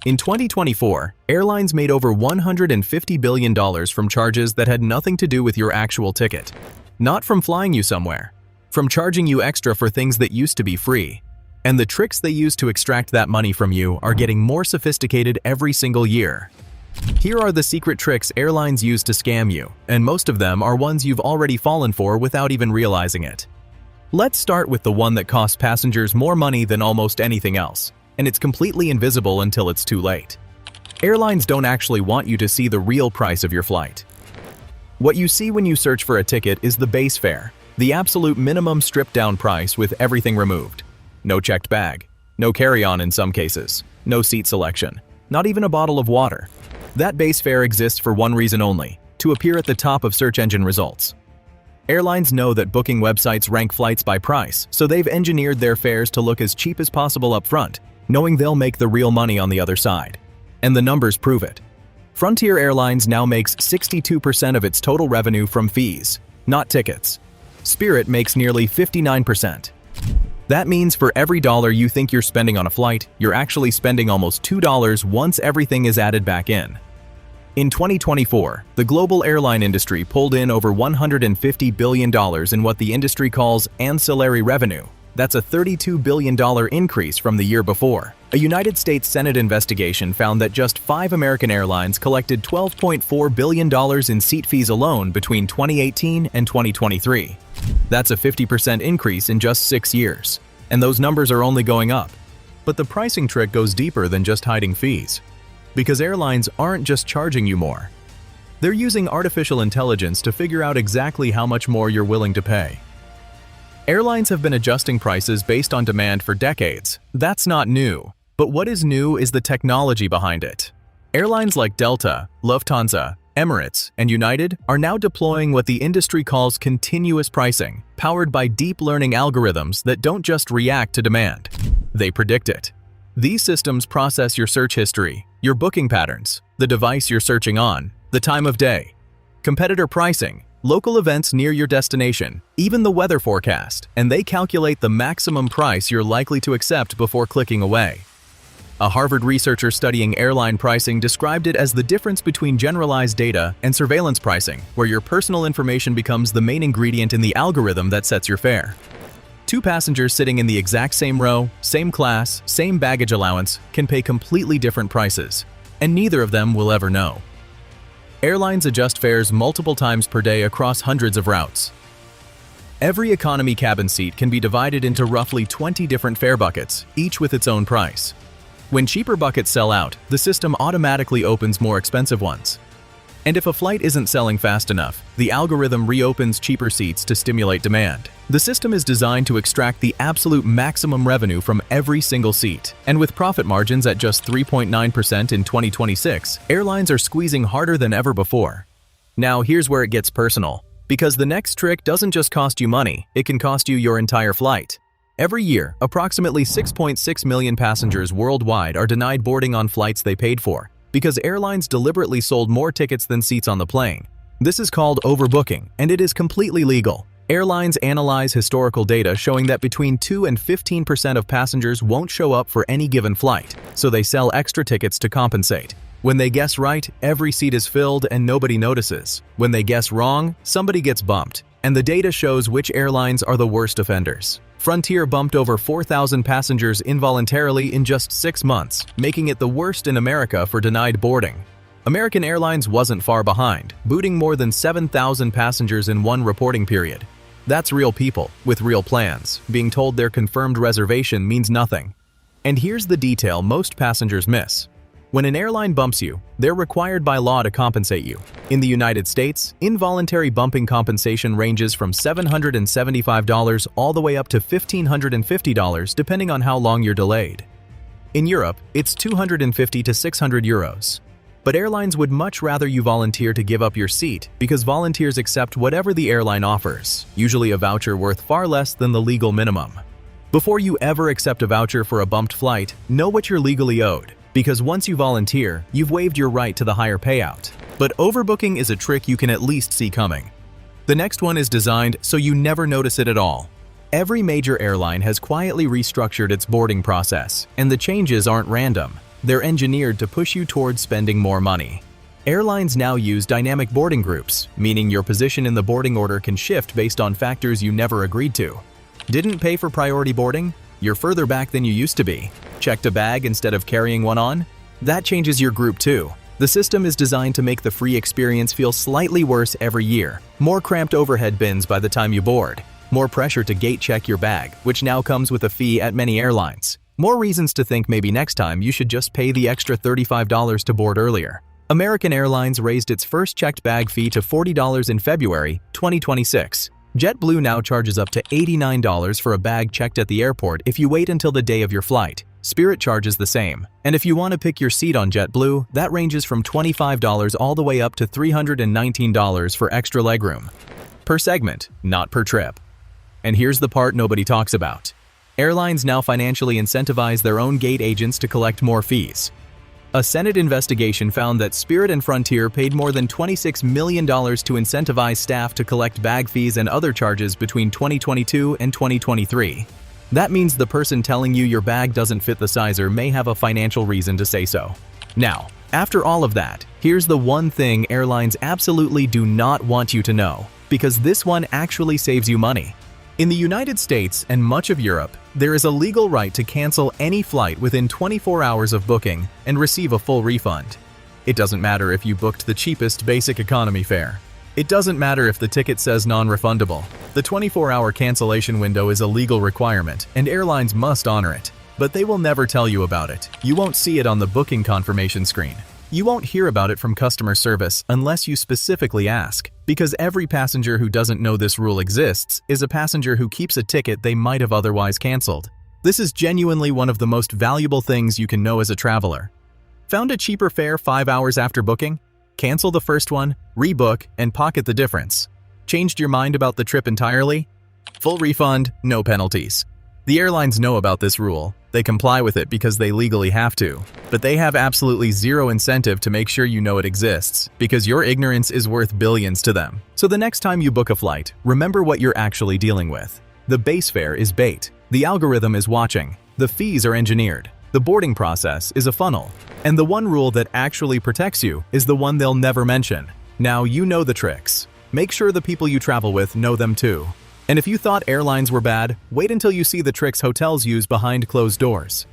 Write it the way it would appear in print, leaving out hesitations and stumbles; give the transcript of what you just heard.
In 2024, airlines made over $150 billion from charges that had nothing to do with your actual ticket. Not from flying you somewhere, from charging you extra for things that used to be free. And the tricks they use to extract that money from you are getting more sophisticated every single year. Here are the secret tricks airlines use to scam you, and most of them are ones you've already fallen for without even realizing it. Let's start with the one that costs passengers more money than almost anything else, and it's completely invisible until it's too late. Airlines don't actually want you to see the real price of your flight. What you see when you search for a ticket is the base fare, the absolute minimum stripped-down price with everything removed. No checked bag, no carry-on in some cases, no seat selection, not even a bottle of water. That base fare exists for one reason only: to appear at the top of search engine results. Airlines know that booking websites rank flights by price, so they've engineered their fares to look as cheap as possible up front, knowing they'll make the real money on the other side. And the numbers prove it. Frontier Airlines now makes 62% of its total revenue from fees, not tickets. Spirit makes nearly 59%. That means for every dollar you think you're spending on a flight, you're actually spending almost $2 once everything is added back in. In 2024, the global airline industry pulled in over $150 billion in what the industry calls ancillary revenue. That's a $32 billion increase from the year before. A United States Senate investigation found that just 5 American airlines collected $12.4 billion in seat fees alone between 2018 and 2023. That's a 50% increase in just 6 years. And those numbers are only going up. But the pricing trick goes deeper than just hiding fees. Because airlines aren't just charging you more. They're using artificial intelligence to figure out exactly how much more you're willing to pay. Airlines have been adjusting prices based on demand for decades. That's not new. But what is new is the technology behind it. Airlines like Delta, Lufthansa, Emirates, and United are now deploying what the industry calls continuous pricing, powered by deep learning algorithms that don't just react to demand. They predict it. These systems process your search history, your booking patterns, the device you're searching on, the time of day, competitor pricing, local events near your destination, even the weather forecast, and they calculate the maximum price you're likely to accept before clicking away. A Harvard researcher studying airline pricing described it as the difference between generalized data and surveillance pricing, where your personal information becomes the main ingredient in the algorithm that sets your fare. 2 passengers sitting in the exact same row, same class, same baggage allowance can pay completely different prices, and neither of them will ever know. Airlines adjust fares multiple times per day across hundreds of routes. Every economy cabin seat can be divided into roughly 20 different fare buckets, each with its own price. When cheaper buckets sell out, the system automatically opens more expensive ones. And if a flight isn't selling fast enough, the algorithm reopens cheaper seats to stimulate demand. The system is designed to extract the absolute maximum revenue from every single seat. And with profit margins at just 3.9% in 2026, airlines are squeezing harder than ever before. Now here's where it gets personal. Because the next trick doesn't just cost you money, it can cost you your entire flight. Every year, approximately 6.6 million passengers worldwide are denied boarding on flights they paid for, because airlines deliberately sold more tickets than seats on the plane. This is called overbooking, and it is completely legal. Airlines analyze historical data showing that between 2 and 15% of passengers won't show up for any given flight, so they sell extra tickets to compensate. When they guess right, every seat is filled and nobody notices. When they guess wrong, somebody gets bumped, and the data shows which airlines are the worst offenders. Frontier bumped over 4,000 passengers involuntarily in just 6 months, making it the worst in America for denied boarding. American Airlines wasn't far behind, booting more than 7,000 passengers in one reporting period. That's real people, with real plans. Being told their confirmed reservation means nothing. And here's the detail most passengers miss. When an airline bumps you, they're required by law to compensate you. In the United States, involuntary bumping compensation ranges from $775 all the way up to $1,550 depending on how long you're delayed. In Europe, it's 250 to 600 euros. But airlines would much rather you volunteer to give up your seat because volunteers accept whatever the airline offers, usually a voucher worth far less than the legal minimum. Before you ever accept a voucher for a bumped flight, know what you're legally owed. Because once you volunteer, you've waived your right to the higher payout. But overbooking is a trick you can at least see coming. The next one is designed so you never notice it at all. Every major airline has quietly restructured its boarding process, and the changes aren't random. They're engineered to push you towards spending more money. Airlines now use dynamic boarding groups, meaning your position in the boarding order can shift based on factors you never agreed to. Didn't pay for priority boarding? You're further back than you used to be. Checked a bag instead of carrying one on? That changes your group too. The system is designed to make the free experience feel slightly worse every year. More cramped overhead bins by the time you board. More pressure to gate check your bag, which now comes with a fee at many airlines. More reasons to think maybe next time you should just pay the extra $35 to board earlier. American Airlines raised its first checked bag fee to $40 in February 2026. JetBlue now charges up to $89 for a bag checked at the airport if you wait until the day of your flight. Spirit charges the same. And if you want to pick your seat on JetBlue, that ranges from $25 all the way up to $319 for extra legroom. Per segment, not per trip. And here's the part nobody talks about. Airlines now financially incentivize their own gate agents to collect more fees. A Senate investigation found that Spirit and Frontier paid more than $26 million to incentivize staff to collect bag fees and other charges between 2022 and 2023. That means the person telling you your bag doesn't fit the sizer may have a financial reason to say so. Now, after all of that, here's the one thing airlines absolutely do not want you to know, because this one actually saves you money. In the United States and much of Europe, there is a legal right to cancel any flight within 24 hours of booking and receive a full refund. It doesn't matter if you booked the cheapest basic economy fare. It doesn't matter if the ticket says non-refundable. The 24-hour cancellation window is a legal requirement, and airlines must honor it. But they will never tell you about it. You won't see it on the booking confirmation screen. You won't hear about it from customer service unless you specifically ask, because every passenger who doesn't know this rule exists is a passenger who keeps a ticket they might have otherwise canceled. This is genuinely one of the most valuable things you can know as a traveler. Found a cheaper fare 5 hours after booking? Cancel the first one, rebook, and pocket the difference. Changed your mind about the trip entirely? Full refund, no penalties. The airlines know about this rule. They comply with it because they legally have to. But they have absolutely zero incentive to make sure you know it exists, because your ignorance is worth billions to them. So the next time you book a flight, remember what you're actually dealing with. The base fare is bait. The algorithm is watching. The fees are engineered. The boarding process is a funnel. And the one rule that actually protects you is the one they'll never mention. Now you know the tricks. Make sure the people you travel with know them too. And if you thought airlines were bad, wait until you see the tricks hotels use behind closed doors.